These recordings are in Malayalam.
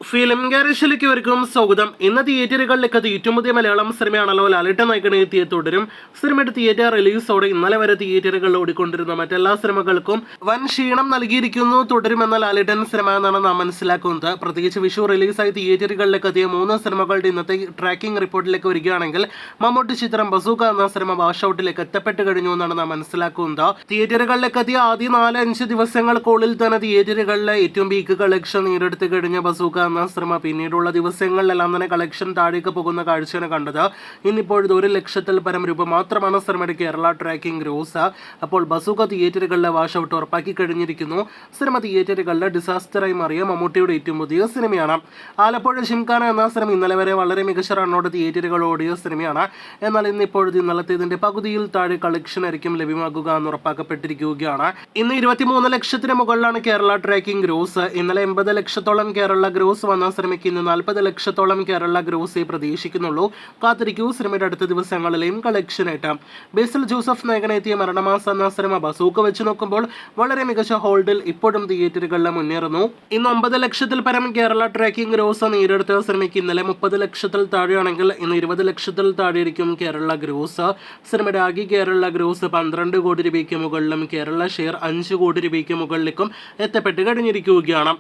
ഫിലിം ഗാരേജിലേക്ക് ഇവർക്കും സ്വാഗതം. ഇന്ന് തിയേറ്ററുകളിലേക്ക് ഏറ്റവും പുതിയ മലയാളം സിനിമയാണല്ലോ ലാലേട്ടൻ നായകനെ എത്തിയ തുടരും. സിനിമയുടെ തിയേറ്റർ റിലീസോടെ ഇന്നലെ വരെ തിയേറ്ററുകളിൽ ഓടിക്കൊണ്ടിരുന്ന മറ്റെല്ലാ സിനിമകൾക്കും വൻ ക്ഷീണം നൽകിയിരിക്കുന്നു തുടരുമെന്ന ലാലേട്ടൻ സിനിമ എന്നാണ് നാം മനസ്സിലാക്കുന്നത്. പ്രത്യേകിച്ച് വിഷു റിലീസായി തിയേറ്ററുകളിലേക്ക് എത്തിയ 3 സിനിമകളുടെ ഇന്നത്തെ ട്രാക്കിംഗ് റിപ്പോർട്ടിലേക്ക് വരികയാണെങ്കിൽ മമ്മൂട്ടി ചിത്രം ബസൂക്ക എന്ന സിനിമ വാഷ് ഔട്ടിലേക്ക് എത്തപ്പെട്ട് കഴിഞ്ഞു എന്നാണ് നാം മനസ്സിലാക്കുന്നത്. തിയേറ്ററുകളിലേക്ക് എത്തിയ ആദ്യ 4-5 ദിവസങ്ങൾക്കുള്ളിൽ തന്നെ തിയേറ്ററുകളിലെ ഏറ്റവും പീക്ക് കളക്ഷൻ നേരിടുത്ത് കഴിഞ്ഞ ബസൂക്ക എന്ന സിനിമ പിന്നീടുള്ള ദിവസങ്ങളിലെല്ലാം തന്നെ കളക്ഷൻ താഴേക്ക് പോകുന്ന കാഴ്ചയാണ് കണ്ടത്. ഇന്നിപ്പോഴത് 1 ലക്ഷത്തിൽ പരം രൂപ മാത്രമാണ് സിനിമയുടെ കേരള ട്രാക്കിംഗ് ഗ്രോസ്. അപ്പോൾ ബസൂക്ക തിയേറ്ററുകളിലെ വാഷ് ഔട്ട് ഉറപ്പാക്കി കഴിഞ്ഞിരിക്കുന്നു. സിനിമ തിയേറ്ററുകളിലെ ഡിസാസ്റ്ററായി മാറിയ മമ്മൂട്ടിയുടെ ഏറ്റവും പുതിയ സിനിമയാണ്. ആലപ്പുഴ ജിംഖാന എന്ന സിനിമ ഇന്നലെ വരെ വളരെ മികച്ച റണ്ണോട് തിയേറ്ററുകൾ ഓടിയ സിനിമയാണ്. എന്നാൽ ഇന്നിപ്പോഴത് ഇന്നലത്തേതിന്റെ പകുതിയിൽ താഴെ കളക്ഷൻ ആയിരിക്കും ലഭ്യമാകുക എന്ന് ഉറപ്പാക്കപ്പെട്ടിരിക്കുകയാണ്. ഇന്ന് 23 ലക്ഷത്തിന് മുകളിലാണ് കേരള ട്രാക്കിംഗ് ഗ്രോസ്. ഇന്നലെ 80 ലക്ഷത്തോളം കേരള ഗ്രോസ് വന്ന സിനിമയ്ക്ക് ഇന്ന് 40 ലക്ഷത്തോളം കേരള ഗ്രോസേ പ്രതീക്ഷിക്കുന്നുള്ളൂ. കാത്തിരിക്കൂ സിനിമയുടെ അടുത്ത ദിവസങ്ങളിലെയും കളക്ഷനായിട്ട്. ബേസിൽ ജോസഫ് നായകനെത്തിയ മരണമാസ എന്ന സിനിമ ബസൂക്ക വെച്ച് നോക്കുമ്പോൾ വളരെ മികച്ച ഹോൾഡിൽ ഇപ്പോഴും തിയേറ്ററുകളിൽ മുന്നേറുന്നു. ഇന്ന് 9 ലക്ഷത്തിൽ പരം കേരള ട്രാക്കിംഗ് ഗ്രോസ് നേരിടുത്ത സിനിമയ്ക്ക് ഇന്നലെ 30 ലക്ഷത്തിൽ താഴെയാണെങ്കിൽ ഇന്ന് 20 ലക്ഷത്തിൽ താഴെയായിരിക്കും കേരള ഗ്രോസ്. സിനിമയുടെ ആകെ കേരള ഗ്രോസ് 12 കോടി രൂപയ്ക്ക് മുകളിലും കേരള ഷെയർ 5 കോടി രൂപയ്ക്ക് മുകളിലേക്കും എത്തപ്പെട്ട് കഴിഞ്ഞിരിക്കുകയാണ്.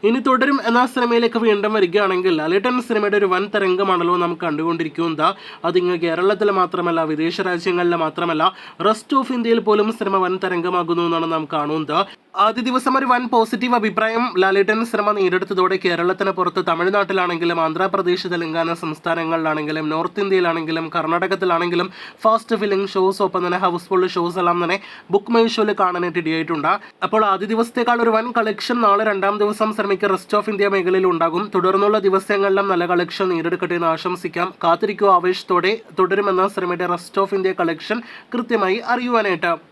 ഇനി തുടരും എന്ന സിനിമയിലേക്ക് വീണ്ടും വരികയാണെങ്കിൽ ലാലേട്ടൻ സിനിമയുടെ ഒരു വൻ തരംഗമാണല്ലോ നാം കണ്ടുകൊണ്ടിരിക്കുന്നത്. അതിങ്ങ് കേരളത്തിൽ മാത്രമല്ല, വിദേശ രാജ്യങ്ങളിൽ മാത്രമല്ല, റെസ്റ്റ് ഓഫ് ഇന്ത്യയിൽ പോലും സിനിമ വൻ തരംഗമാകുന്നു എന്നാണ് നാം കാണുന്നത്. ആദ്യ ദിവസം ഒരു വൻ പോസിറ്റീവ് അഭിപ്രായം ലാലേട്ടൻ സിനിമ നേടിയെടുത്തതോടെ കേരളത്തിന് പുറത്ത് തമിഴ്നാട്ടിലാണെങ്കിലും ആന്ധ്രാപ്രദേശ് തെലങ്കാന സംസ്ഥാനങ്ങളിലാണെങ്കിലും നോർത്ത് ഇന്ത്യയിലാണെങ്കിലും കർണാടകത്തിലാണെങ്കിലും ഫാസ്റ്റ് ഫിലിം ഷോസ് ഒപ്പം തന്നെ ഹൗസ്ഫുൾ ഷോസ് എല്ലാം തന്നെ ബുക്ക് മൈ ഷോയിൽ കാണാനായിട്ട് ഇടയായിട്ടുണ്ട്. അപ്പോൾ ആദ്യ ദിവസത്തേക്കാൾ ഒരു വൻ കളക്ഷൻ നാളെ 2ാം ദിവസം സിനിമയ്ക്ക് റെസ്റ്റ് ഓഫ് ഇന്ത്യ മേഖലയിൽ ഉണ്ടാകും. തുടർന്നുള്ള ദിവസങ്ങളിലും നല്ല കളക്ഷൻ നേടിയെടുക്കട്ടെ എന്ന് ആശംസിക്കാം. കാത്തിരിക്കുക ആവേശത്തോടെ. തുടരുമെന്ന സിനിമയുടെ റെസ്റ്റ് ഓഫ് ഇന്ത്യ കളക്ഷൻ കൃത്യമായി അറിയുവാനായിട്ട്.